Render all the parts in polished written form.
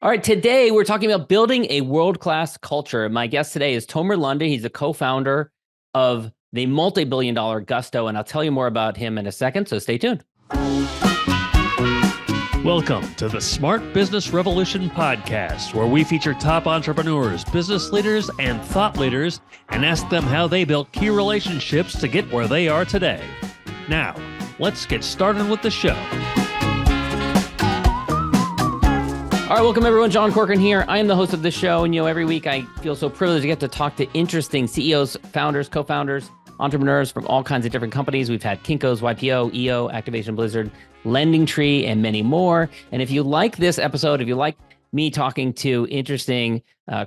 All right, today we're talking about building a world-class culture. My guest today is Tomer London. He's a co-founder of the multi-billion-dollar Gusto, and I'll tell you more about him in a second, so stay tuned. Welcome to the Smart Business Revolution podcast, where we feature top entrepreneurs, business leaders, and thought leaders and ask them how they built key relationships to get where they are today. Now, let's get started with the show. All right, welcome everyone. John Corcoran here. I am the host of this show, and every week I feel so privileged to get to talk to interesting CEOs, founders, co-founders, entrepreneurs from all kinds of different companies. We've had Kinko's, YPO, EO, Activation Blizzard, Lending Tree, and many more. And if you like this episode, if you like me talking to interesting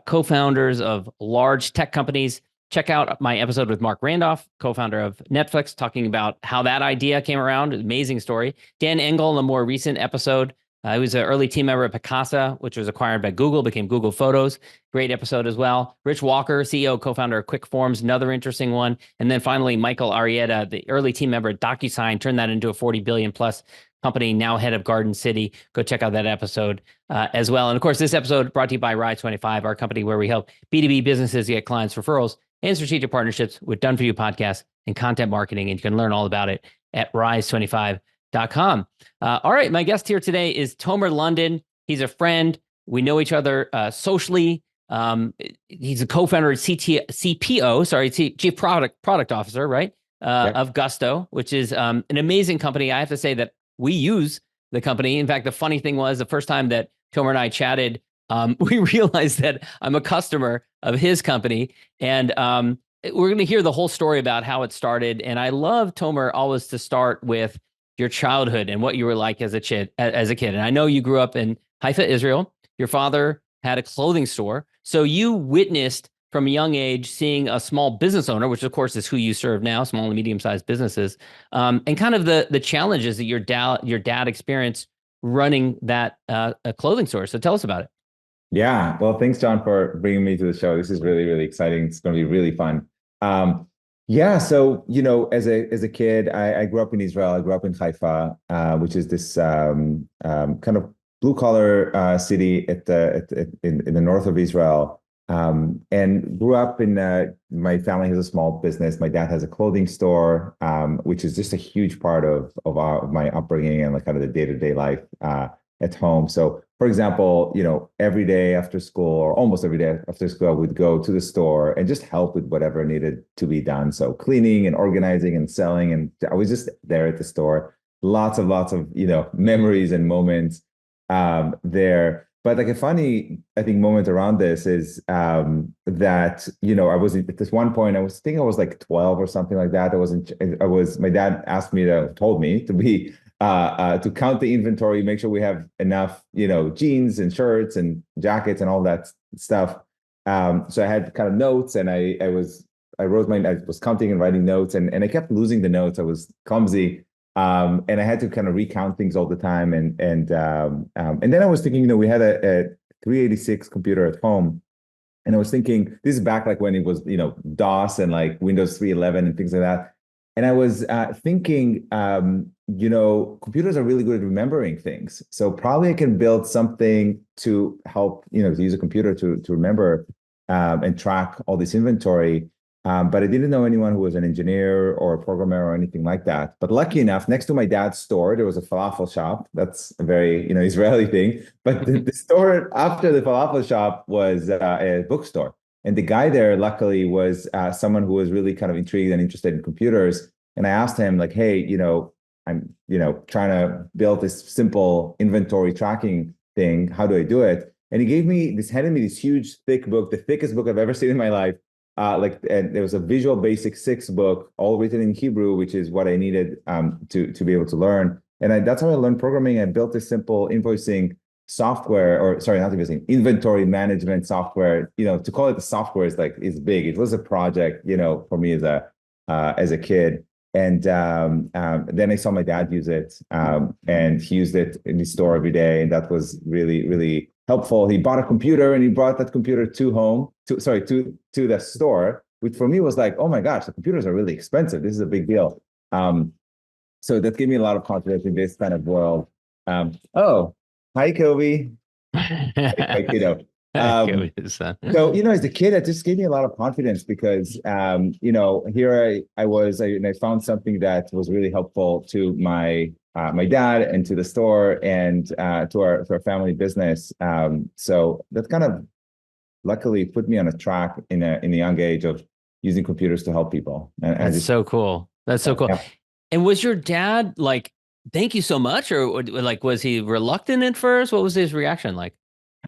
co-founders of large tech companies, check out my episode with Mark Randolph, co-founder of Netflix, talking about how that idea came around. Amazing story. Dan Engel, in a more recent episode, he was an early team member at Picasa, which was acquired by Google, became Google Photos. Great episode as well. Rich Walker, CEO, co-founder of Quick Forms, another interesting one. And then finally, Michael Arrieta, the early team member at DocuSign, turned that into a 40 billion plus company, now head of Garden City. Go check out that episode as well. And of course, this episode brought to you by Rise25, our company where we help B2B businesses get clients, referrals, and strategic partnerships with Done For You podcasts and content marketing. And you can learn all about it at rise25.com. All right, my guest here today is Tomer London. He's a friend. We know each other socially. He's a co-founder at Chief Product Officer, right? Of Gusto, which is an amazing company. I have to say that we use the company. In fact, the funny thing was the first time that Tomer and I chatted, we realized that I'm a customer of his company. And we're going to hear the whole story about how it started. And I love, Tomer, always to start with your childhood and what you were like as a kid. And I know you grew up in Haifa, Israel. Your father had a clothing store. So you witnessed from a young age seeing a small business owner, which of course is who you serve now, small and medium-sized businesses, and kind of the challenges that your dad experienced running that a clothing store. So tell us about it. Yeah, well, thanks, John, for bringing me to the show. This is really, really exciting. It's going to be really fun. Yeah, so as a kid, I grew up in Israel. I grew up in Haifa, which is this kind of blue collar city in the north of Israel, and grew up in. My family has a small business. My dad has a clothing store, which is just a huge part of my upbringing and like kind of the day-to-day life at home. So, for example, every day after school or almost every day after school, I would go to the store and just help with whatever needed to be done. So cleaning and organizing and selling. And I was just there at the store. Lots of, memories and moments there. But like a funny, I think, moment around this is that, I was at this one point, I was like 12 or something like that. My dad told me to be to count the inventory, make sure we have enough, jeans and shirts and jackets and all that stuff. So I had kind of notes, and I was counting and writing notes, and I kept losing the notes. I was clumsy, and I had to kind of recount things all the time. And then I was thinking, we had a 386 computer at home, and I was thinking, this is back like when it was, DOS and like Windows 3.11 and things like that. And I was thinking, computers are really good at remembering things. So probably I can build something to help, to use a computer to remember and track all this inventory. But I didn't know anyone who was an engineer or a programmer or anything like that. But lucky enough, next to my dad's store, there was a falafel shop. That's a very, Israeli thing. But the store after the falafel shop was a bookstore. And the guy there, luckily, was someone who was really kind of intrigued and interested in computers. And I asked him, like, hey, I'm, trying to build this simple inventory tracking thing. How do I do it? And he handed me this huge, thick book, the thickest book I've ever seen in my life. And there was a Visual Basic 6 book, all written in Hebrew, which is what I needed to be able to learn. And that's how I learned programming. I built this simple invoicing software, or sorry, not invoicing, inventory management software. To call it the software is big. It was a project, for me as a kid. And then I saw my dad use it, and he used it in his store every day, and that was really, really helpful. He bought a computer, and he brought that computer to the store, which for me was like, oh my gosh, the computers are really expensive. This is a big deal. So that gave me a lot of confidence in this kind of world. Oh, hi, Kobe. like, Go with his son. so, as a kid, it just gave me a lot of confidence because, here and I found something that was really helpful to my dad and to the store and to our family business. So that kind of luckily put me on a track in a young age of using computers to help people. And I That's just, so cool. That's so cool. yeah. And was your dad like, thank you so much? Or like, was he reluctant at first? What was his reaction like?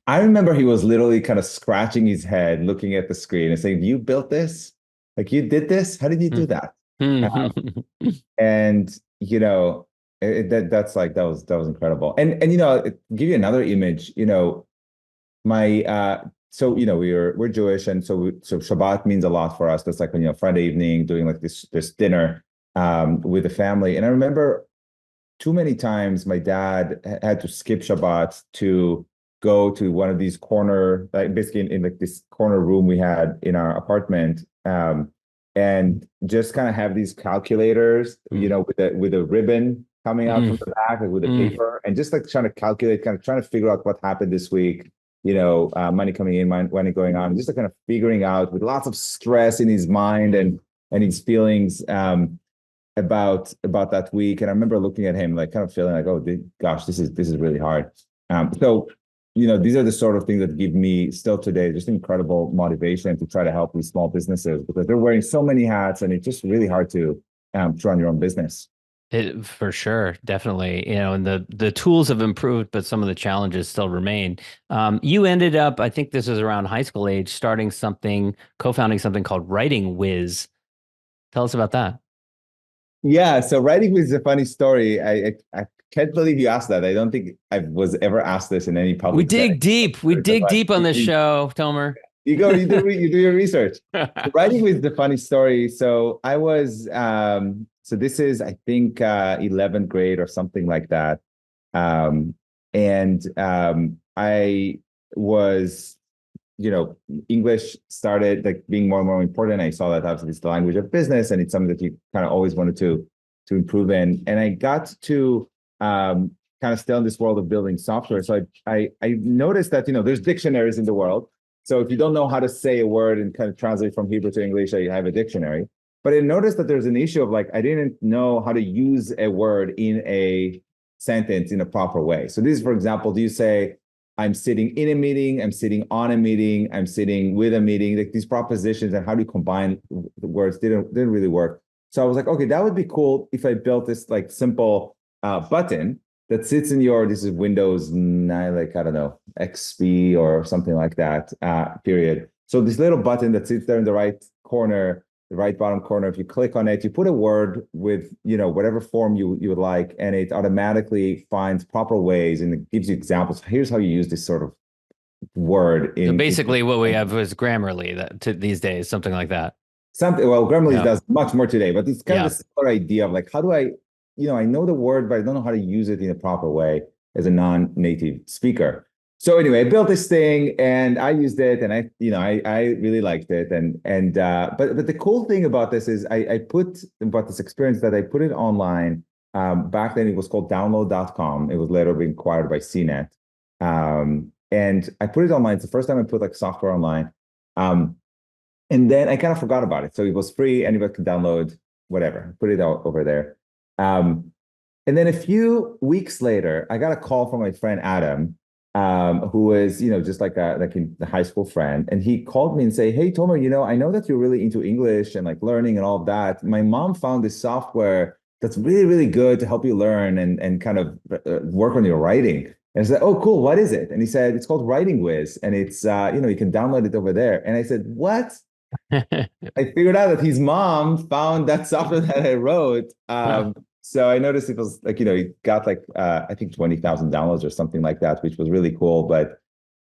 I remember he was literally kind of scratching his head, looking at the screen and saying, "You built this? Like you did this? How did you do that?" And that was incredible. And give you another image. My we're Jewish, and so Shabbat means a lot for us. That's like Friday evening doing like this dinner with the family. And I remember too many times my dad had to skip Shabbat to go to one of these corner, like basically in like this corner room we had in our apartment, and just kind of have these calculators, with a ribbon coming out from the back, like with a paper, and just like trying to calculate, kind of trying to figure out what happened this week. Money coming in, money going on, just like kind of figuring out with lots of stress in his mind and his feelings about that week. And I remember looking at him, like kind of feeling like, oh gosh, this is really hard. So these are the sort of things that give me still today just incredible motivation to try to help these small businesses because they're wearing so many hats and it's just really hard to run your own business. For sure, definitely. And the tools have improved, but some of the challenges still remain. You ended up, I think this was around high school age, co-founding something called Writing Whiz. Tell us about that. Yeah, so Writing Whiz is a funny story. I can't believe you asked that. I don't think I was ever asked this in any public We dig setting. deep. We dig deep on this show, Tomer. You do your research. Writing Whiz is a funny story. So I was so this is I think 11th grade or something like that. I was English started like being more and more important. I saw that obviously it's the language of business and it's something that you kind of always wanted to improve in. And I got to kind of still in this world of building software. So I noticed that there's dictionaries in the world. So if you don't know how to say a word and kind of translate from Hebrew to English, you have a dictionary. But I noticed that there's an issue of like I didn't know how to use a word in a sentence in a proper way. So this is, for example, do you say I'm sitting in a meeting, I'm sitting on a meeting, I'm sitting with a meeting, like these propositions and how do you combine the words didn't really work. So I was like, okay, that would be cool if I built this like simple button that sits in this is Windows 9, like, I don't know, XP or something like that, period. So this little button that sits there in the right corner, the right bottom corner, if you click on it, you put a word with, whatever form you would like, and it automatically finds proper ways and it gives you examples. Here's how you use this sort of word So basically what we have is Grammarly these days, something like that. Grammarly does much more today, but it's kind of a similar idea of like, how do I know the word, but I don't know how to use it in a proper way as a non-native speaker. So anyway, I built this thing and I used it and I really liked it. But the cool thing about this is about this experience that I put it online. Back then it was called download.com. It was later being acquired by CNET. And I put it online. It's the first time I put like software online. And then I kind of forgot about it. So it was free. Anybody could download whatever, put it out over there. And then a few weeks later, I got a call from my friend Adam, who is, just like a high school friend. And he called me and say, hey, Tomer, I know that you're really into English and like learning and all of that. My mom found this software that's really, really good to help you learn and kind of work on your writing. And I said, oh, cool. What is it? And he said, it's called Writing Whiz. And it's, you can download it over there. And I said, what? I figured out that his mom found that software that I wrote. So I noticed it was like, he got like, I think 20,000 downloads or something like that, which was really cool. But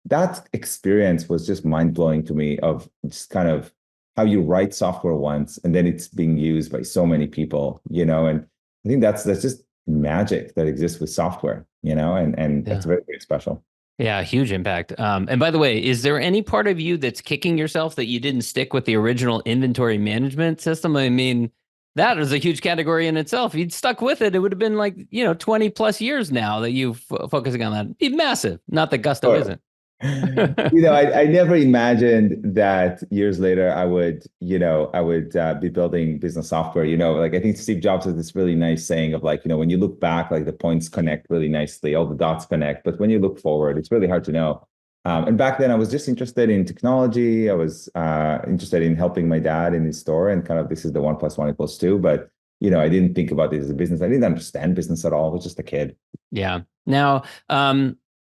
that experience was just mind blowing to me of just kind of how you write software once and then it's being used by so many people, and I think that's just magic that exists with software, and that's very, very special. Yeah, huge impact. And by the way, is there any part of you that's kicking yourself that you didn't stick with the original inventory management system? I mean, That is a huge category in itself. If you'd stuck with it, it would have been like, 20 plus years now that you focusing on that. It'd be massive. Not that Gusto Sure. isn't. I never imagined that years later I would be building business software. Like I think Steve Jobs has this really nice saying of like, when you look back, like the points connect really nicely, all the dots connect. But when you look forward, it's really hard to know. And back then I was just interested in technology. I was interested in helping my dad in his store and kind of this is the 1 + 1 = 2. But, I didn't think about it as a business. I didn't understand business at all. I was just a kid. Yeah. Now,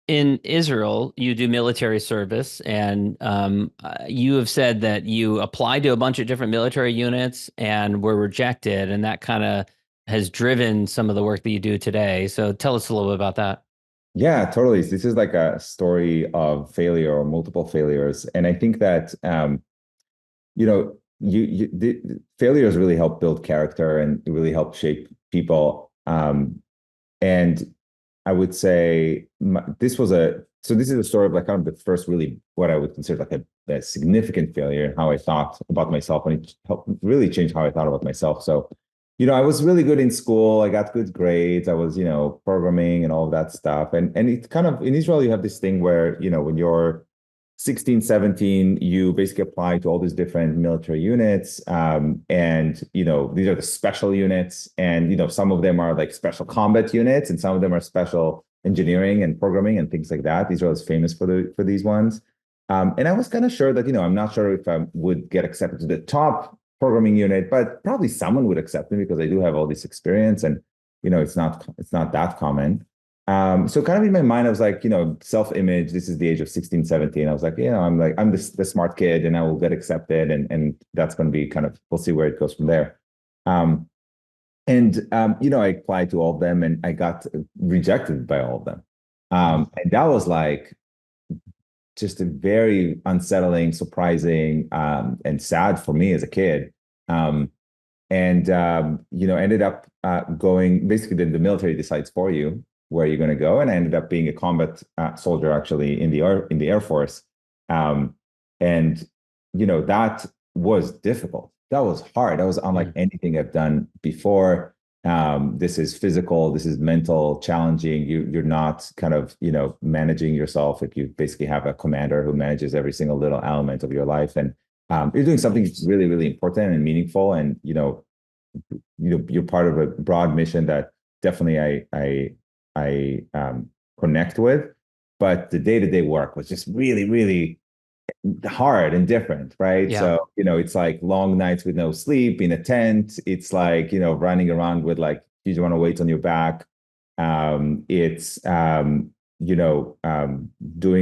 in Israel, you do military service, and you have said that you applied to a bunch of different military units and were rejected, and that kind of has driven some of the work that you do today. So tell us a little bit about that. Yeah, totally. This is like a story of failure or multiple failures. And I think that, the failures really help build character and really help shape people. And I would say this is a story of like kind of the first really what I would consider like a significant failure in how I thought about myself, and it helped really change how I thought about myself. So, I was really good in school. I got good grades. I was, programming and all of that stuff. And it's kind of in Israel, you have this thing where, when you're 16, 17, you basically apply to all these different military units. And, these are the special units. And, some of them are like special combat units, and some of them are special engineering and programming and things like that. Israel is famous for these ones. And I was kind of sure that, I'm not sure if I would get accepted to the top programming unit, but probably someone would accept me because I do have all this experience, and it's not that common. So kind of in my mind, I was like, self-image, this is the age of 16, 17. I was like, I'm the smart kid and I will get accepted, and that's going to be kind of, we'll see where it goes from there. I applied to all of them and I got rejected by all of them. And that was like just a very unsettling, surprising, and sad for me as a kid. Ended up going, basically the military decides for you where you're going to go. And I ended up being a combat soldier actually in the Air Force. That was difficult. That was hard. That was unlike anything I've done before. This is physical, this is mental, challenging. You're not kind of, managing yourself. If you basically have a commander who manages every single little element of your life, and you're doing something that's really, really important and meaningful. And, you're part of a broad mission that definitely I connect with, but the day-to-day work was just really, really hard and different, right? Yeah. So, it's like long nights with no sleep in a tent. It's like, running around with like huge amount of weight on your back. It's doing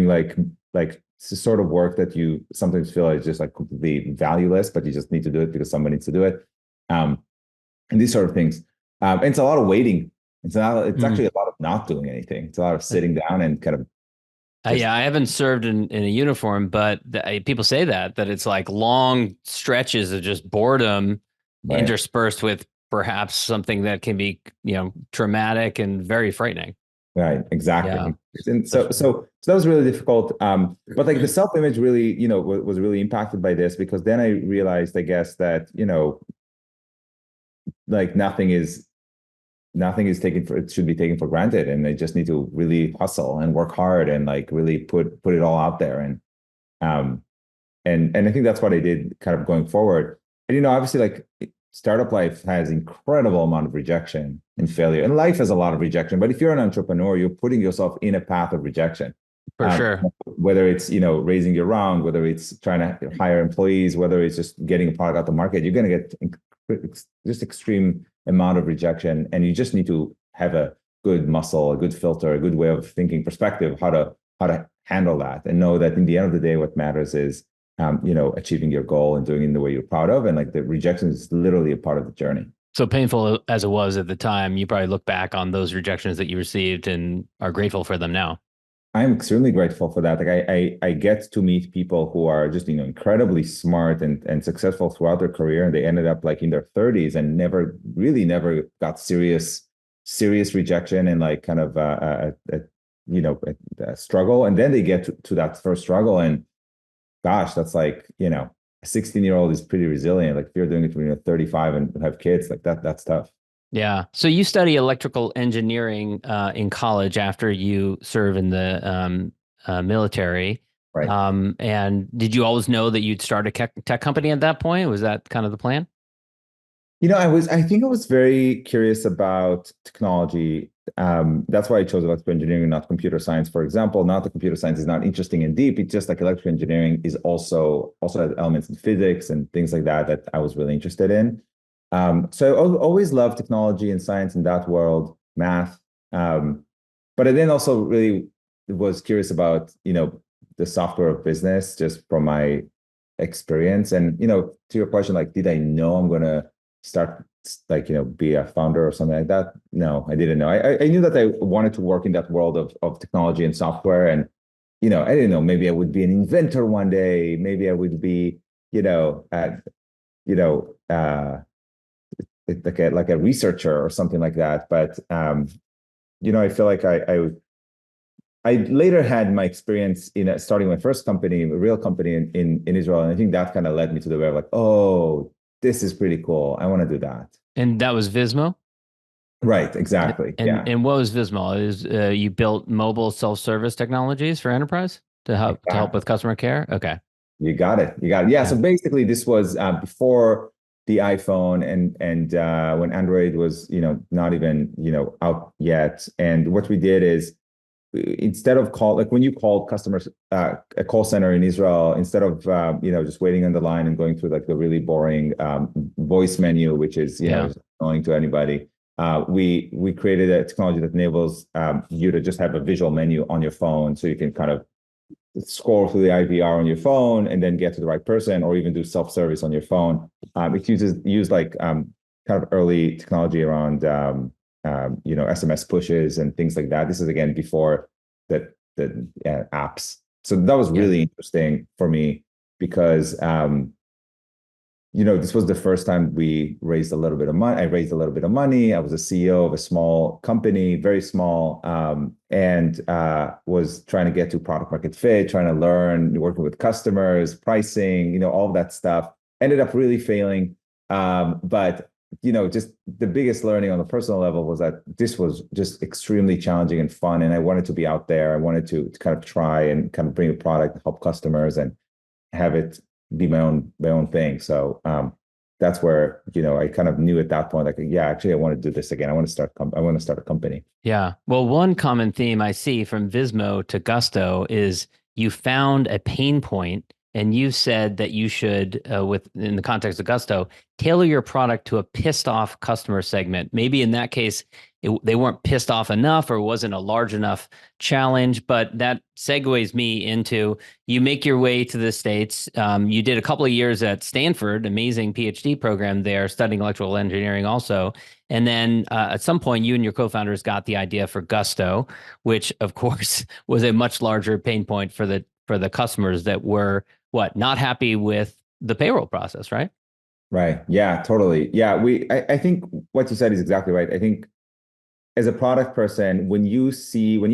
like sort of work that you sometimes feel is just like completely valueless, but you just need to do it because someone needs to do it. And these sort of things. And it's a lot of waiting. It's actually a lot of not doing anything. It's a lot of sitting down and kind of. Yeah, I haven't served in a uniform, but people say that it's like long stretches of just boredom, right, interspersed with perhaps something that can be, traumatic and very frightening. Right, exactly. Yeah. And so that was really difficult. But like the self-image really, was really impacted by this, because then I realized, I guess, that, like nothing is taken it should be taken for granted, and they just need to really hustle and work hard and like really put it all out there. And I think that's what I did kind of going forward. And obviously, like startup life has incredible amount of rejection and failure, and life has a lot of rejection. But if you're an entrepreneur, you're putting yourself in a path of rejection. For sure. Whether it's, raising your round, whether it's trying to hire employees, whether it's just getting a product out the market, you're going to get just extreme amount of rejection. And you just need to have a good muscle, a good filter, a good way of thinking, perspective, how to handle that, and know that in the end of the day, what matters is, achieving your goal and doing it in the way you're proud of. And like the rejection is literally a part of the journey. So painful as it was at the time, you probably look back on those rejections that you received and are grateful for them now. I'm extremely grateful for that. Like I get to meet people who are just, incredibly smart and successful throughout their career. And they ended up like in their 30s and never got serious rejection and like kind of a struggle. And then they get to that first struggle, and gosh, that's like, 16-year-old is pretty resilient. Like if you're doing it when you're 35 and have kids, like that's tough. Yeah. So you study electrical engineering in college after you serve in the military. Right. And did you always know that you'd start a tech company at that point? Was that kind of the plan? I think I was very curious about technology. That's why I chose electrical engineering, not computer science, for example. Not that computer science is not interesting and deep. It's just like electrical engineering is also has elements in physics and things like that I was really interested in. So I always loved technology and science in that world, math. But I then also really was curious about, the software of business just from my experience. And, to your question, like, did I know I'm going to start like, be a founder or something like that? No, I didn't know. I knew that I wanted to work in that world of technology and software. And, I didn't know, maybe I would be an inventor one day. Maybe I would be, like a researcher or something like that. But, I feel like I later had my experience in starting my first company, a real company in Israel. And I think that kind of led me to the way of like, oh, this is pretty cool. I want to do that. And that was Vismo? Right, exactly. And Yeah. and what was Vismo? Is you built mobile self-service technologies for enterprise to help Exactly. with customer care? Okay. You got it. You got it. Yeah. Yeah. So basically, this was before the iPhone and when Android was, not even, out yet. And what we did is instead of like when you called customers, a call center in Israel, instead of, just waiting on the line and going through like the really boring voice menu, which is, annoying to anybody. We created a technology that enables you to just have a visual menu on your phone, so you can kind of scroll through the IVR on your phone and then get to the right person, or even do self-service on your phone. It used like kind of early technology around SMS pushes and things like that. This is again before the apps. So that was really interesting for me because this was the first time we raised a little bit of money. I raised a little bit of money. I was a CEO of a small company, very small, and was trying to get to product market fit, trying to learn, working with customers, pricing, all of that stuff. Ended up really failing. But just the biggest learning on the personal level was that this was just extremely challenging and fun. And I wanted to be out there. I wanted to kind of try and kind of bring a product, help customers, and have it be my own thing. So that's where I kind of knew at that point, like, yeah, actually, I want to do this again. I want to start a company. Yeah. Well, one common theme I see from Vismo to Gusto is you found a pain point, and you said that you should, in the context of Gusto, tailor your product to a pissed off customer segment. Maybe in that case, they weren't pissed off enough or wasn't a large enough challenge, but that segues me into you make your way to the States. You did a couple of years at Stanford, amazing PhD program there, studying electrical engineering also. And then at some point, you and your co-founders got the idea for Gusto, which of course was a much larger pain point for the customers that were not happy with the payroll process, right? Right. Yeah, totally. Yeah. I think what you said is exactly right. I think as a product person, when you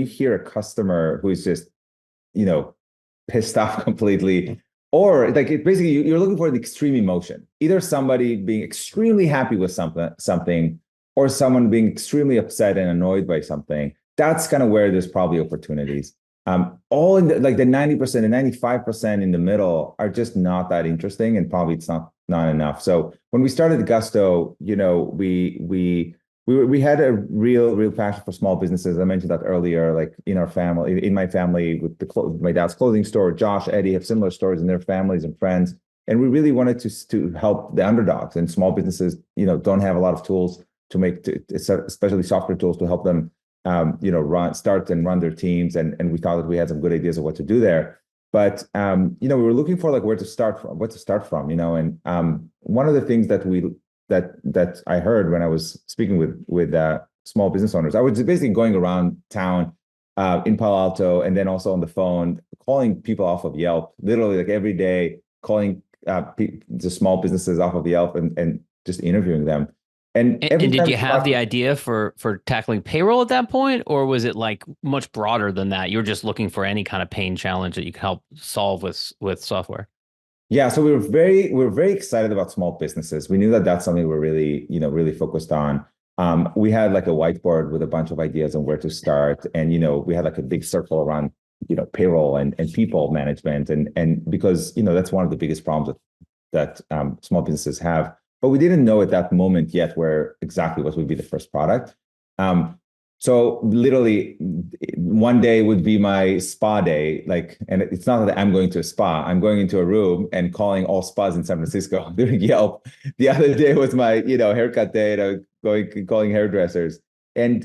hear a customer who is just, pissed off completely, or like basically you're looking for an extreme emotion, either somebody being extremely happy with something, or someone being extremely upset and annoyed by something. That's kind of where there's probably opportunities. All in the 90% and 95% in the middle are just not that interesting, and probably it's not enough. So when we started Gusto, we had a real passion for small businesses. I mentioned that earlier, like in my family with my dad's clothing store. Josh, Eddie have similar stories in their families and friends, and we really wanted to help the underdogs and small businesses. Don't have a lot of tools to make, especially software tools to help them. Start and run their teams, and we thought that we had some good ideas of what to do there. But we were looking for like what to start from, and one of the things that I heard when I was speaking with small business owners, I was basically going around town in Palo Alto, and then also on the phone, calling people off of Yelp, literally like every day, calling the small businesses off of Yelp and just interviewing them. And did you have the idea for tackling payroll at that point, or was it like much broader than that? You're just looking for any kind of pain challenge that you can help solve with software. Yeah, so we were very excited about small businesses. We knew that that's something we're really, really focused on. We had like a whiteboard with a bunch of ideas on where to start, and we had like a big circle around, payroll and people management, and because that's one of the biggest problems that small businesses have. But we didn't know at that moment yet where exactly what would be the first product. Um, so literally one day would be my spa day, and it's not that I'm going to a spa, I'm going into a room and calling all spas in San Francisco doing Yelp. The other day was my, haircut day, and I was calling hairdressers and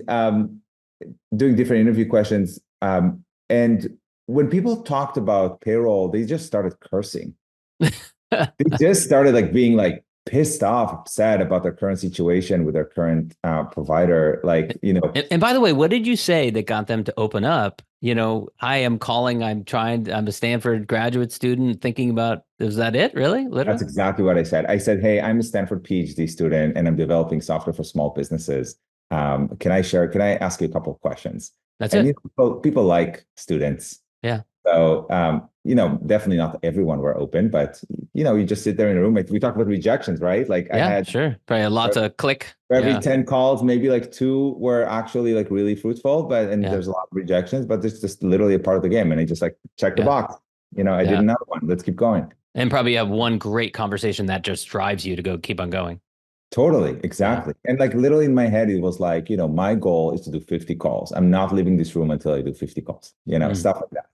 doing different interview questions. And when people talked about payroll, they just started cursing. They just started being pissed off, upset about their current situation with their current provider. And by the way, what did you say that got them to open up? I am calling, I'm a Stanford graduate student thinking about, is that it really? Literally? That's exactly what I said. I said, hey, I'm a Stanford PhD student and I'm developing software for small businesses. Can I ask you a couple of questions? That's and it. People like students. Yeah. So, definitely not everyone were open, but, you just sit there in a room. We talked about rejections, right? I had sure. Probably lots of click. For every 10 calls, maybe 2 were actually really fruitful, there's a lot of rejections, but it's just literally a part of the game. And I just check the box. I did another one. Let's keep going. And probably have one great conversation that just drives you to keep on going. Totally. Exactly. And literally in my head, it was my goal is to do 50 calls. I'm not leaving this room until I do 50 calls, stuff like that.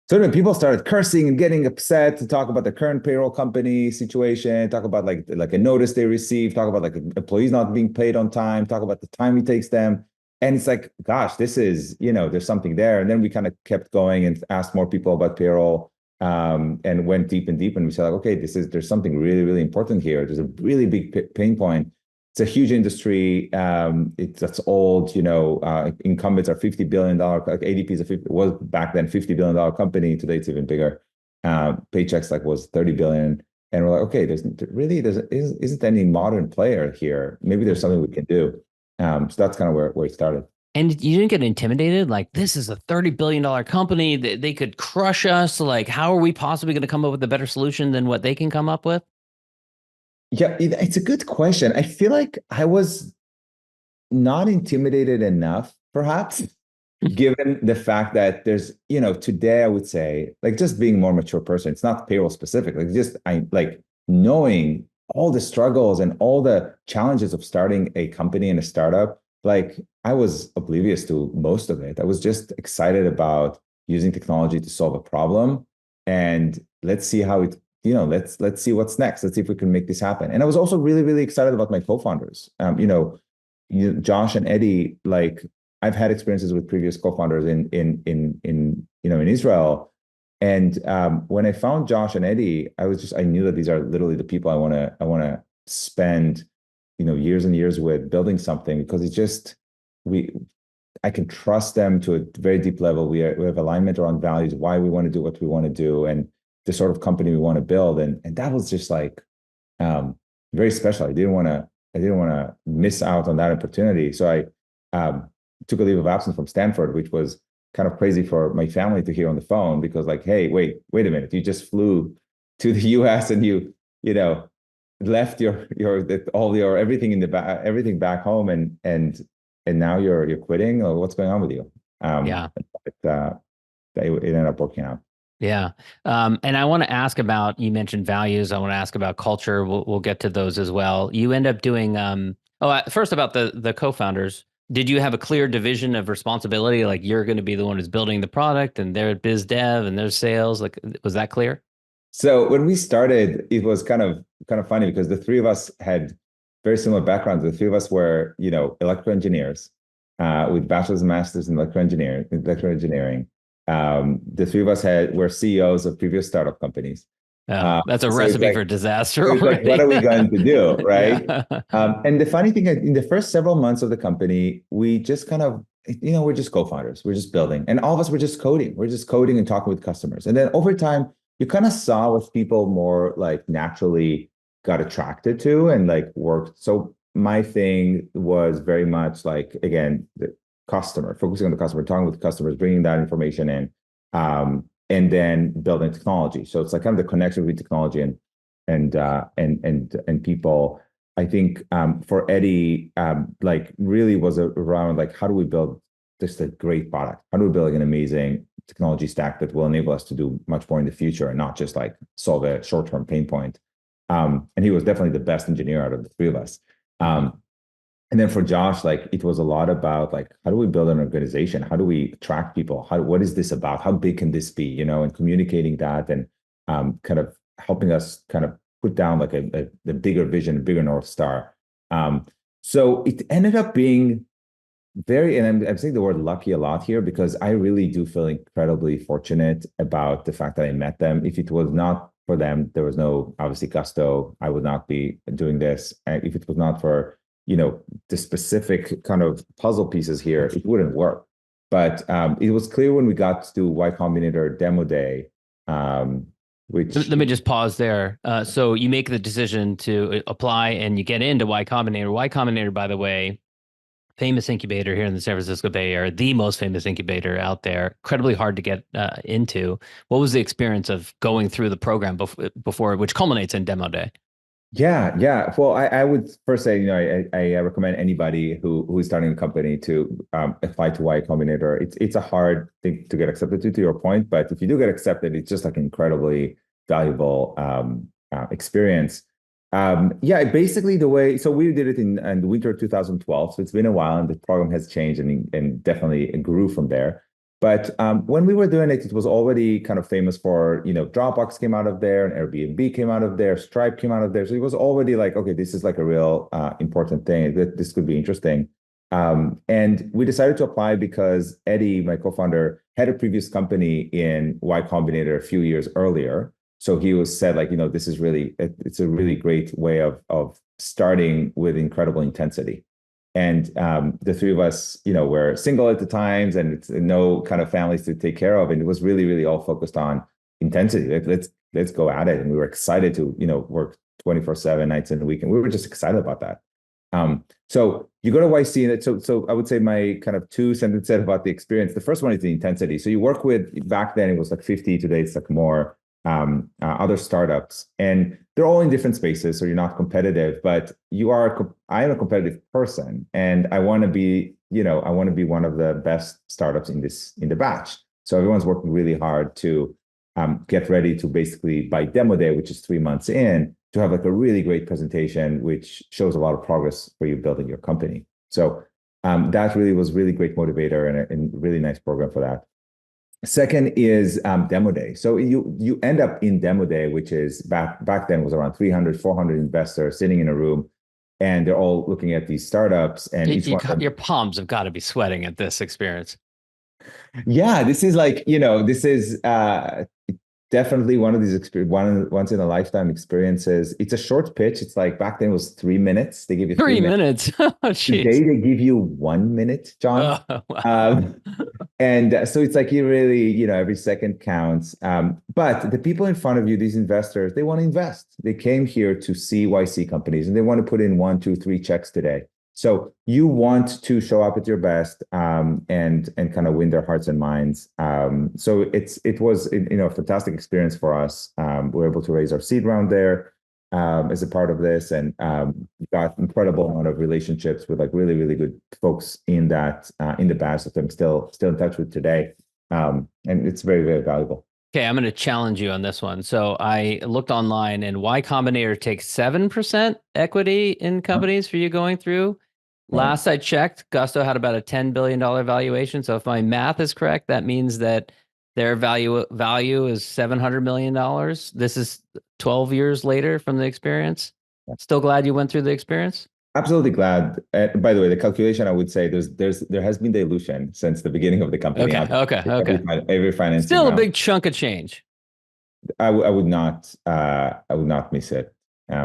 So anyway, people started cursing and getting upset to talk about the current payroll company situation, talk about like a notice they received, talk about employees not being paid on time, talk about the time it takes them. And it's gosh, this is, there's something there. And then we kind of kept going and asked more people about payroll, and went deep and deep. And we said, okay, there's something really, really important here. There's a really big pain point. It's a huge industry. That's old. Incumbents are $50 billion. ADP was back then $50 billion company. Today it's even bigger. Paychex was 30 billion. And we're okay, isn't any modern player here. Maybe there's something we can do. So that's kind of where it started. And you didn't get intimidated? This is a $30 billion company. They could crush us. How are we possibly going to come up with a better solution than what they can come up with? Yeah, it's a good question. I feel like I was not intimidated enough, perhaps, given the fact that there's, today I would say, just being a more mature person, it's not payroll specific, knowing all the struggles and all the challenges of starting a company and a startup, I was oblivious to most of it. I was just excited about using technology to solve a problem, and let's see how it let's see what's next. Let's see if we can make this happen. And I was also really, really excited about my co-founders. Josh and Eddie. I've had experiences with previous co-founders in Israel, and when I found Josh and Eddie, I knew that these are literally the people I want to spend years and years with building something, because it's just I can trust them to a very deep level. We have alignment around values, why we want to do what we want to do, and the sort of company we want to build. And that was just very special. I didn't want to miss out on that opportunity. So I took a leave of absence from Stanford, which was kind of crazy for my family to hear on the phone, because hey, wait a minute, you just flew to the US and you left your everything everything back home, and now you're quitting. Or what's going on with you? It ended up working out. Yeah. And I want to ask about, you mentioned values. I want to ask about culture. We'll get to those as well. You end up doing, first about the co-founders. Did you have a clear division of responsibility? You're going to be the one who's building the product, and they're biz dev and there's sales. Was that clear? So when we started, it was kind of funny, because the three of us had very similar backgrounds. The three of us were, electrical engineers, with bachelor's and master's in electrical engineering. The three of us were CEOs of previous startup companies. That's a recipe for disaster. What are we going to do, right? And the funny thing, in the first several months of the company, we just kind of, we're just co-founders. We're just building, and all of us were just coding. We're just coding and talking with customers. And then over time, you kind of saw what people more naturally got attracted to and worked. So my thing was very much again, the customer, focusing on the customer, talking with customers, bringing that information in, and then building technology. So it's like kind of the connection between technology and people. I think for Eddie, like really was around like how do we build just a great product? How do we build like an amazing technology stack that will enable us to do much more in the future and not just like solve a short-term pain point? And he was definitely the best engineer out of the three of us. And then for Josh, like it was a lot about like, how do we build an organization? How do we attract people? What is this about? How big can this be? You know, and communicating that and kind of helping us kind of put down like the bigger vision, a bigger North Star. So it ended up being very, and I'm saying the word lucky a lot here because I really do feel incredibly fortunate about the fact that I met them. If it was not for them, there was no, obviously, Gusto, I would not be doing this. And if it was not for, you know, the specific kind of puzzle pieces here, it wouldn't work. But it was clear when we got to Y Combinator demo day, which... Let me just pause there. So you make the decision to apply and you get into Y Combinator. Y Combinator, by the way, famous incubator here in the San Francisco Bay Area, the most famous incubator out there, incredibly hard to get into. What was the experience of going through the program before, which culminates in demo day? Yeah. Well, I would first say, you know, I recommend anybody who's starting a company to apply to Y Combinator. It's a hard thing to get accepted to your point, but if you do get accepted, it's just like incredibly valuable experience. Basically the way, so we did it in the winter of 2012, so it's been a while and the program has changed and definitely grew from there. But when we were doing it, it was already kind of famous for, you know, Dropbox came out of there and Airbnb came out of there, Stripe came out of there. So it was already like, okay, this is like a real important thing, that this could be interesting. And we decided to apply because Eddie, my co-founder, had a previous company in Y Combinator a few years earlier. So he said like, you know, this is really, it's a really great way of starting with incredible intensity. And the three of us, you know, were single at the times and it's no kind of families to take care of. And it was really, really all focused on intensity. Let's go at it. And we were excited to, you know, work 24/7 nights in the week. And we were just excited about that. So you go to YC and so I would say my kind of two sentences about the experience. The first one is the intensity. So you work with, back then it was like 50, today it's like more other startups, and they're all in different spaces, so you're not competitive, but I am a competitive person, and I want to be, you know, I want to be one of the best startups in the batch. So everyone's working really hard to get ready to basically by demo day, which is 3 months in, to have like a really great presentation, which shows a lot of progress for you building your company. So that really was really great motivator and really nice program for that. Second is demo day. So you end up in demo day, which is back then was around 300, 400 investors sitting in a room, and they're all looking at these startups. And Your palms have got to be sweating at this experience. Yeah, this is like, you know, this is definitely one of these once in a lifetime experiences. It's a short pitch. It's like back then it was 3 minutes. They give you 3 minutes. Oh, today they give you 1 minute, John. Oh, wow. And so it's like you really, you know, every second counts. But the people in front of you, these investors, they want to invest. They came here to see YC companies and they want to put in 1, 2, 3 checks today. So you want to show up at your best and kind of win their hearts and minds. So it was, you know, a fantastic experience for us. We were able to raise our seed round there as a part of this, and got incredible amount of relationships with like really, really good folks in the batch that I'm still in touch with today. And it's very, very valuable. Okay, I'm going to challenge you on this one. So I looked online, and Y Combinator takes 7% equity in companies for you going through. Last I checked, Gusto had about a $10 billion valuation. So if my math is correct, that means that their value is $700 million. This is 12 years later from the experience. Still glad you went through the experience? Absolutely glad. By the way, the calculation, I would say there has been dilution since the beginning of the company. Okay. Every financing still a round. big chunk of change. I would not miss it.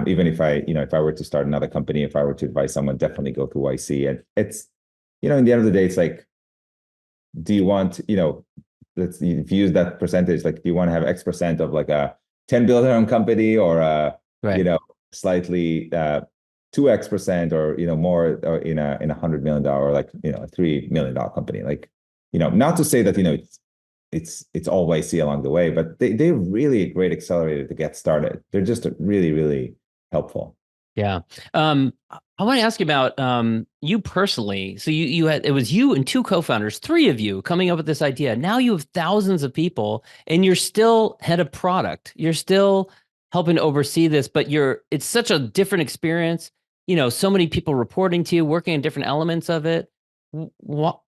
Even if I were to start another company, if I were to advise someone, definitely go to YC. And it's, you know, in the end of the day, it's like, do you want, you know, if you use that percentage, like, do you want to have X percent of like a $10 billion company or you know, slightly 2X% or, you know, more or in a $100 million, like, you know, a $3 million company? Like, you know, not to say that, you know, it's all YC along the way, but they're really a great accelerator to get started. They're just really, really helpful. Yeah. I want to ask you about you personally. So you had, it was you and two co-founders, three of you coming up with this idea. Now you have thousands of people and you're still head of product. You're still helping to oversee this, but it's such a different experience. So many people reporting to you, working on different elements of it.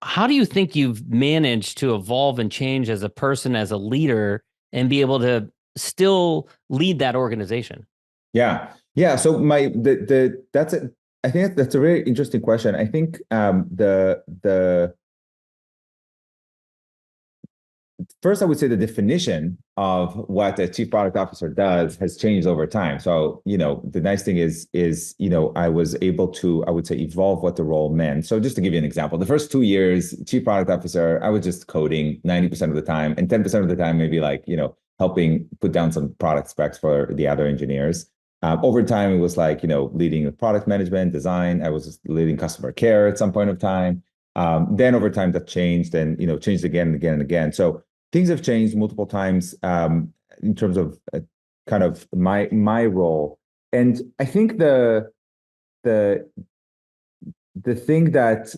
How do you think you've managed to evolve and change as a person, as a leader, and be able to still lead that organization? Yeah. Yeah. So I think that's a very interesting question. I think the first, I would say the definition of what a chief product officer does has changed over time. So, the nice thing is, I was able to, I would say, evolve what the role meant. So just to give you an example, the first 2 years, chief product officer, I was just coding 90% of the time, and 10% of the time, maybe helping put down some product specs for the other engineers. Over time, it was leading product management, design. I was leading customer care at some point of time. Then over time that changed and, changed again and again and again. So things have changed multiple times in terms of kind of my role. And I think the thing that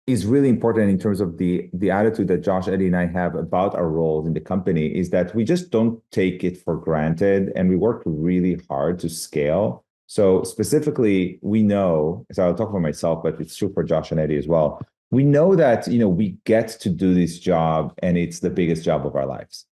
is really important in terms of the attitude that Josh, Eddie, and I have about our roles in the company is that we just don't take it for granted, and we work really hard to scale. So specifically, we know, so I'll talk for myself, but it's true for Josh and Eddie as well. We know that, we get to do this job and it's the biggest job of our lives.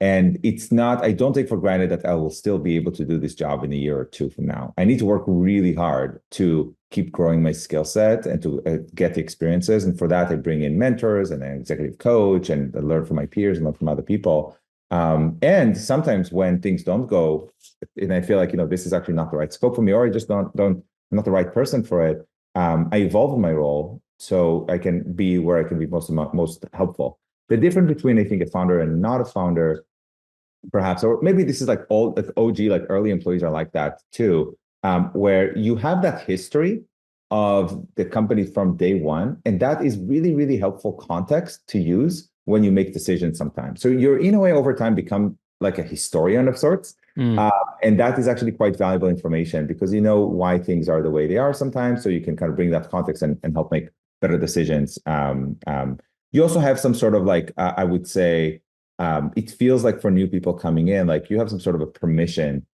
And I don't take for granted that I will still be able to do this job in a year or two from now. I need to work really hard to keep growing my skill set and to get the experiences. And for that, I bring in mentors and an executive coach and I learn from my peers and learn from other people. And sometimes when things don't go, and I feel like, this is actually not the right scope for me, or I just I'm not the right person for it. I evolve in my role so I can be where I can be most helpful. The difference between, I think, a founder and not a founder, perhaps, or maybe this is like all OG, like early employees are like that too, where you have that history of the company from day one. And that is really, really helpful context to use when you make decisions sometimes. So you're, in a way, over time, become like a historian of sorts. And that is actually quite valuable information because you know why things are the way they are sometimes. So you can kind of bring that context and help make better decisions. You also have some sort of I would say, it feels like for new people coming in, like you have some sort of a permission.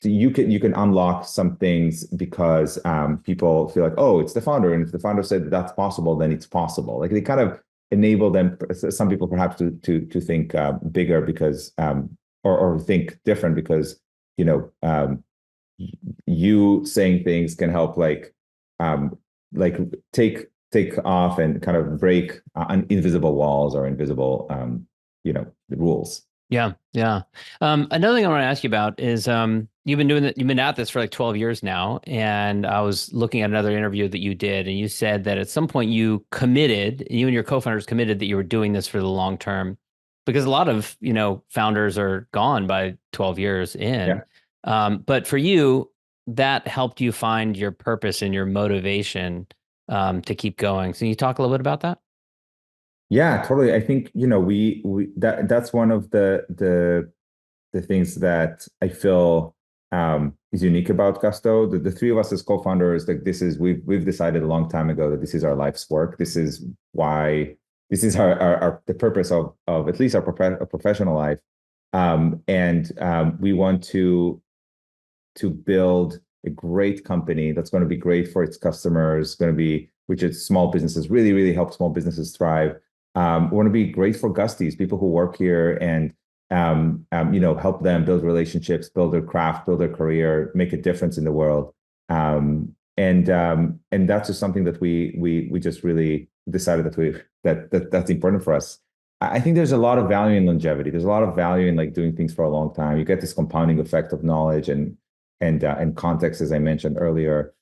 You can unlock some things because people feel like, oh, it's the founder. And if the founder said that that's possible, then it's possible. Like they kind of enable them, some people perhaps to think bigger because, or think different because, you saying things can help take off and kind of break invisible walls or invisible, rules. Yeah. Yeah. Another thing I want to ask you about is you've been at this for like 12 years now. And I was looking at another interview that you did, and you said that at some point you and your co-founders committed that you were doing this for the long term, because a lot of, founders are gone by 12 years in. Yeah. But for you, that helped you find your purpose and your motivation to keep going. So can you talk a little bit about that? Yeah, totally. I think, that's one of the things that I feel is unique about Gusto. The three of us as co-founders, we've decided a long time ago that this is our life's work. This is why this is the purpose of at least our professional life. We want to build a great company that's going to be great for its customers, which is small businesses, really, really help small businesses thrive. We want to be great for Gusties, people who work here, and help them build relationships, build their craft, build their career, make a difference in the world. And that's just something that we just really decided that's important for us. I think there's a lot of value in longevity. There's a lot of value in doing things for a long time. You get this compounding effect of knowledge and context, as I mentioned earlier.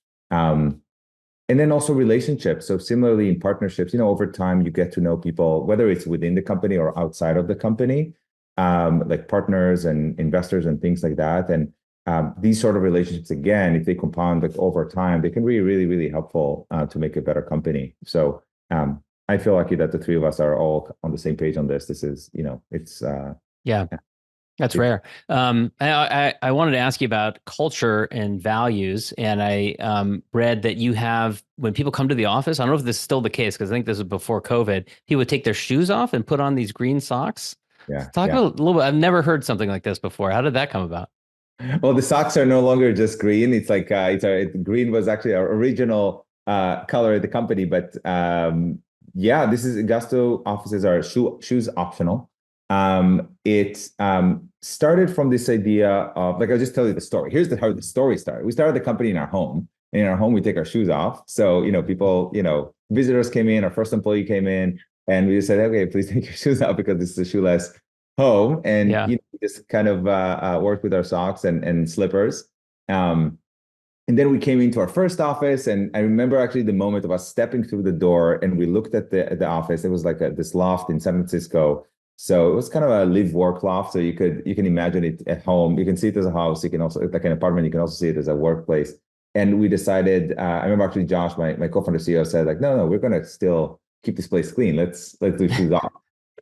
And then also relationships. So similarly in partnerships, over time, you get to know people, whether it's within the company or outside of the company, like partners and investors and things like that. And these sort of relationships, again, if they compound over time, they can be really, really helpful to make a better company. So I feel lucky that the three of us are all on the same page on this. This is, it's Yeah. That's rare. I wanted to ask you about culture and values, and I read that you have, when people come to the office, I don't know if this is still the case because I think this was before COVID, people would take their shoes off and put on these green socks. yeah, Talk yeah. a little bit. I've never heard something like this before. How did that come about? Well, the socks are no longer just green. It's like green was actually our original color at the company, but yeah, this is Gusto offices are shoes optional. It started from this idea of, like, I'll just tell you the story. Here's how the story started. We started the company in our home, and in our home we take our shoes off. So people, visitors came in, our first employee came in, and we just said, okay, please take your shoes off because this is a shoeless home. And Yeah. we just kind of worked with our socks and slippers. And then we came into our first office, and I remember actually the moment of us stepping through the door, and we looked at the office. It was like this loft in San Francisco. So it was kind of a live work loft. So you can imagine it at home. You can see it as a house. You can also, like an apartment, you can also see it as a workplace. And we decided, I remember actually Josh, my co-founder CEO, said, like, no, we're going to still keep this place clean. Let's do shoes off.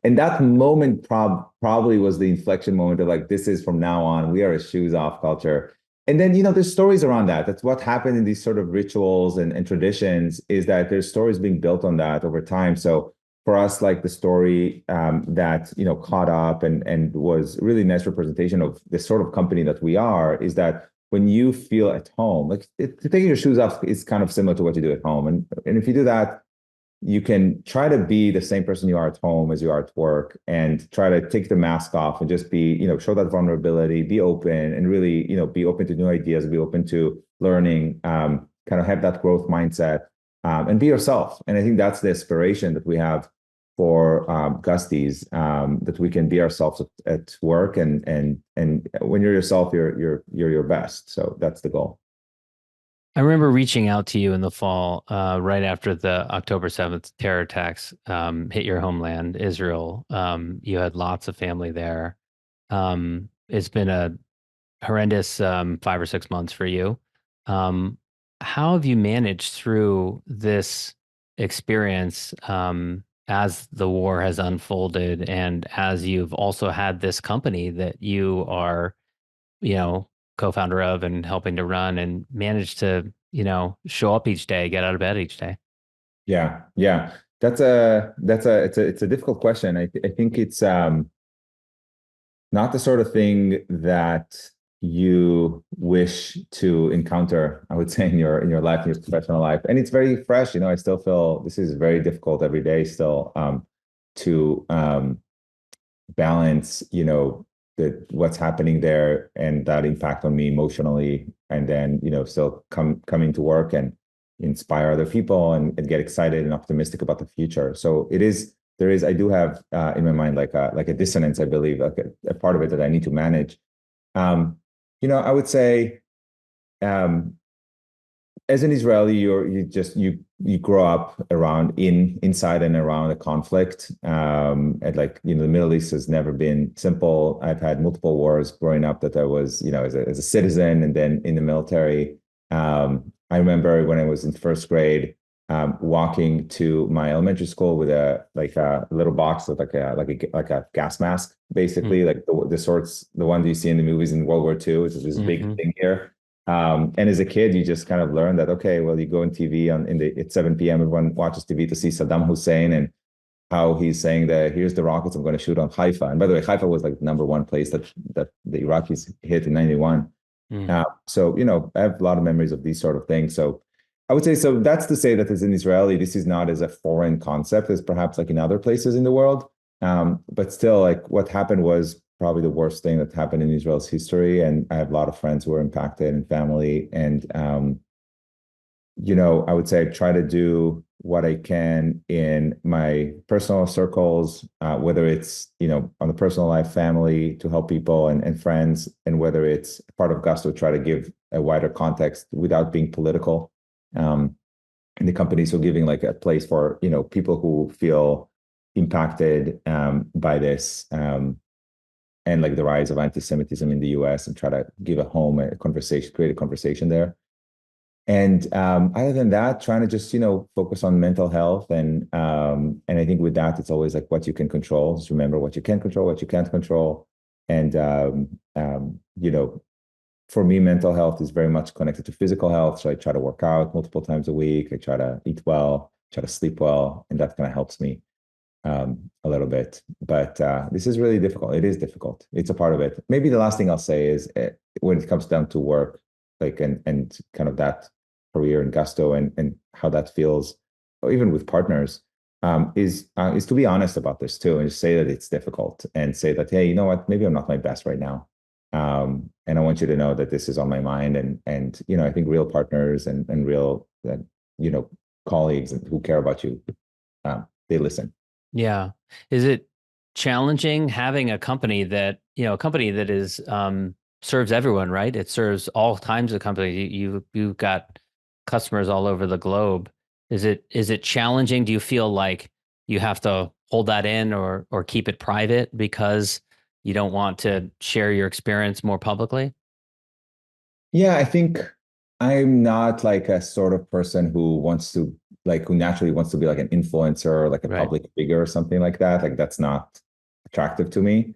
And that moment probably was the inflection moment of, like, this is from now on, we are a shoes off culture. And then, there's stories around that. That's what happened in these sort of rituals and traditions, is that there's stories being built on that over time. So for us, like, the story that, caught up and was really nice representation of the sort of company that we are, is that when you feel at home, like, taking your shoes off is kind of similar to what you do at home. And if you do that, you can try to be the same person you are at home as you are at work, and try to take the mask off and just be, show that vulnerability, be open, and really, be open to new ideas, be open to learning, kind of have that growth mindset, and be yourself. And I think that's the aspiration that we have for Gusties, that we can be ourselves at work, and when you're yourself, you're your best. So that's the goal. I remember reaching out to you in the fall, right after the October 7th terror attacks hit your homeland, Israel. You had lots of family there. It's been a horrendous 5 or 6 months for you. How have you managed through this experience as the war has unfolded, and as you've also had this company that you are, co-founder of and helping to run, and manage to, show up each day, get out of bed each day? Yeah. It's a difficult question. I think it's not the sort of thing that you wish to encounter, I would say, in your life, in your professional life. And it's very fresh. I still feel this is very difficult every day still, to balance, what's happening there and that impact on me emotionally, and then, still coming to work and inspire other people and get excited and optimistic about the future. So I do have in my mind like a dissonance, I believe, like a part of it that I need to manage. I would say, as an Israeli, you grow up inside and around a conflict. And, like, the Middle East has never been simple. I've had multiple wars growing up that I was, as a citizen, and then in the military. I remember when I was in first grade, walking to my elementary school with a little box with like a gas mask, basically, like the ones you see in the movies in World War II. It's this big thing here. And as a kid, you just kind of learn that, okay, well, you go on TV at 7 p.m., everyone watches TV to see Saddam Hussein and how he's saying that, here's the rockets I'm going to shoot on Haifa. And by the way, Haifa was like number one place that the Iraqis hit in 91. So, I have a lot of memories of these sort of things. So I would say, so that's to say that as an Israeli, this is not as a foreign concept as perhaps like in other places in the world. But still, like, what happened was probably the worst thing that happened in Israel's history. And I have a lot of friends who were impacted and family. And, I would say I try to do what I can in my personal circles, whether it's, on the personal life, family, to help people and friends, and whether it's part of Gusto, try to give a wider context without being political. In the company, so giving like a place for, people who feel impacted by this, and like the rise of anti-Semitism in the US, and try to give a home, a conversation, create a conversation there. And other than that, trying to just, focus on mental health. And I think with that, it's always like what you can control. Just remember what you can control, what you can't control. And, for me, mental health is very much connected to physical health. So I try to work out multiple times a week. I try to eat well, try to sleep well, and that kind of helps me a little bit. But this is really difficult. It is difficult. It's a part of it. Maybe the last thing I'll say is when it comes down to work, like and kind of that career in Gusto and how that feels, or even with partners, is to be honest about this too, and just say that it's difficult and say that, hey, you know what, maybe I'm not my best right now. And I want you to know that this is on my mind. And I think real partners and real colleagues who care about you, they listen. Yeah. Is it challenging having a company that is serves everyone, right? It serves all kinds of companies. You've got customers all over the globe. Is it challenging? Do you feel like you have to hold that in or keep it private because you don't want to share your experience more publicly? Yeah, I think I'm not like a sort of person who naturally wants to be like an influencer or like a Right. public figure or something like that. Like that's not attractive to me.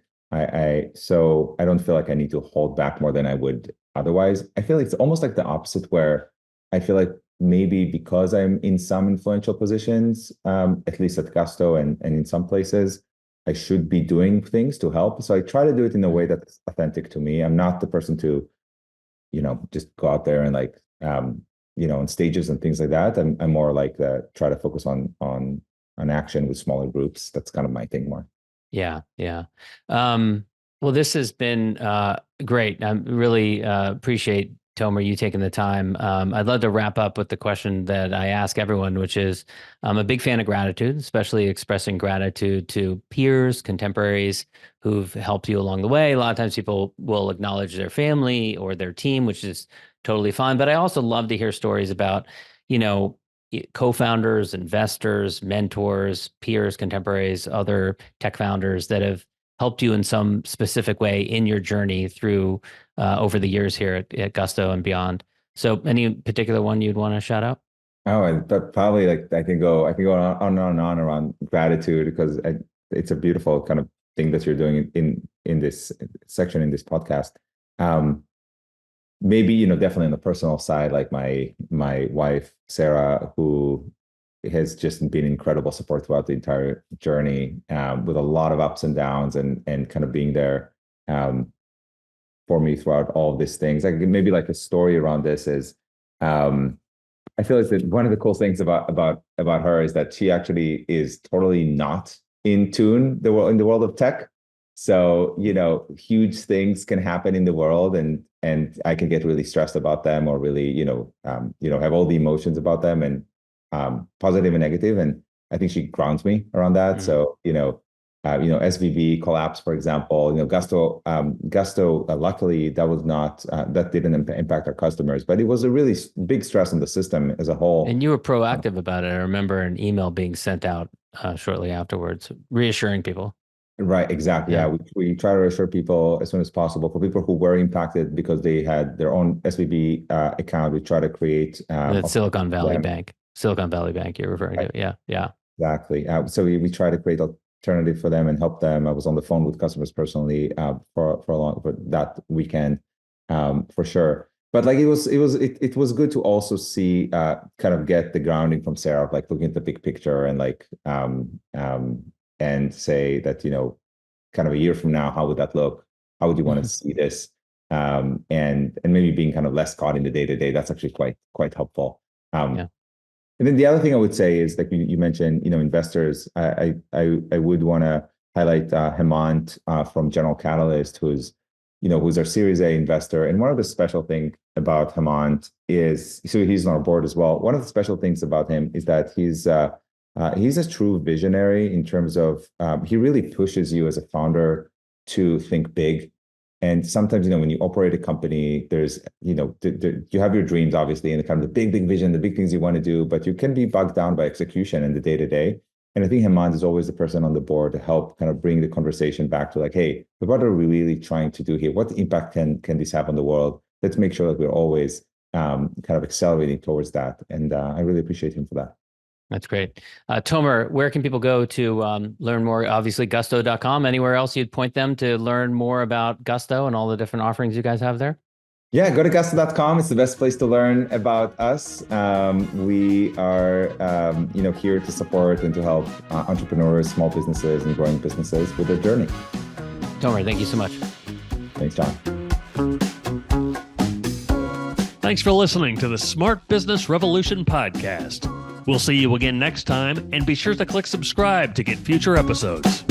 So I don't feel like I need to hold back more than I would otherwise. I feel like it's almost like the opposite, where I feel like maybe because I'm in some influential positions, at least at Gusto and in some places, I should be doing things to help. So I try to do it in a way that's authentic to me. I'm not the person to just go out there and like, on stages and things like that. I'm more like try to focus on action with smaller groups. That's kind of my thing more. Yeah, yeah. Well, this has been great. I really appreciate, Tomer, you taking the time. I'd love to wrap up with the question that I ask everyone, which is, I'm a big fan of gratitude, especially expressing gratitude to peers, contemporaries who've helped you along the way. A lot of times people will acknowledge their family or their team, which is totally fine. But I also love to hear stories about, co-founders, investors, mentors, peers, contemporaries, other tech founders that have helped you in some specific way in your journey through over the years here at Gusto and beyond. So any particular one you'd want to shout out? Oh, and but probably like I can go on and on around gratitude because it's a beautiful kind of thing that you're doing in this section in this podcast. Um, Maybe definitely on the personal side, like my wife Sarah, who has just been incredible support throughout the entire journey, with a lot of ups and downs and kind of being there um, for me throughout all of these things. Like maybe like a story around this is, I feel like that one of the cool things about her is that she actually is totally not in tune in the world of tech. So, huge things can happen in the world and I can get really stressed about them or really, have all the emotions about them and positive and negative. And I think she grounds me around that. Mm. So, SVB collapse, for example, Gusto, luckily that didn't impact our customers, but it was a really big stress on the system as a whole. And you were proactive about it. I remember an email being sent out shortly afterwards, reassuring people. Right, exactly. Yeah. Yeah, we try to reassure people as soon as possible. For people who were impacted because they had their own SVB account, we try to create That's Silicon Valley Bank. Silicon Valley Bank you're referring to. Yeah, yeah. exactly. So we try to create alternative for them and help them. I was on the phone with customers personally for that weekend, for sure. But like it was good to also see kind of get the grounding from Sarah, like looking at the big picture and like and say that, kind of a year from now, how would that look? How would you want to see this? And maybe being kind of less caught in the day to day. That's actually quite helpful. Yeah. And then the other thing I would say is like you mentioned, investors. I would want to highlight Hemant from General Catalyst, who's our Series A investor. And one of the special things about Hemant is, so he's on our board as well. One of the special things about him is that he's a true visionary in terms of he really pushes you as a founder to think big. And sometimes, when you operate a company, there's, you have your dreams, obviously, and the kind of the big vision, the big things you want to do, but you can be bogged down by execution and the day to day. And I think Hemant is always the person on the board to help kind of bring the conversation back to like, hey, what are we really trying to do here? What impact can this have on the world? Let's make sure that we're always kind of accelerating towards that. And I really appreciate him for that. That's great. Tomer, where can people go to learn more? Obviously, gusto.com. Anywhere else you'd point them to learn more about Gusto and all the different offerings you guys have there? Yeah, go to gusto.com. It's the best place to learn about us. We are, here to support and to help entrepreneurs, small businesses, and growing businesses with their journey. Tomer, thank you so much. Thanks, John. Thanks for listening to the Smart Business Revolution podcast. We'll see you again next time, and be sure to click subscribe to get future episodes.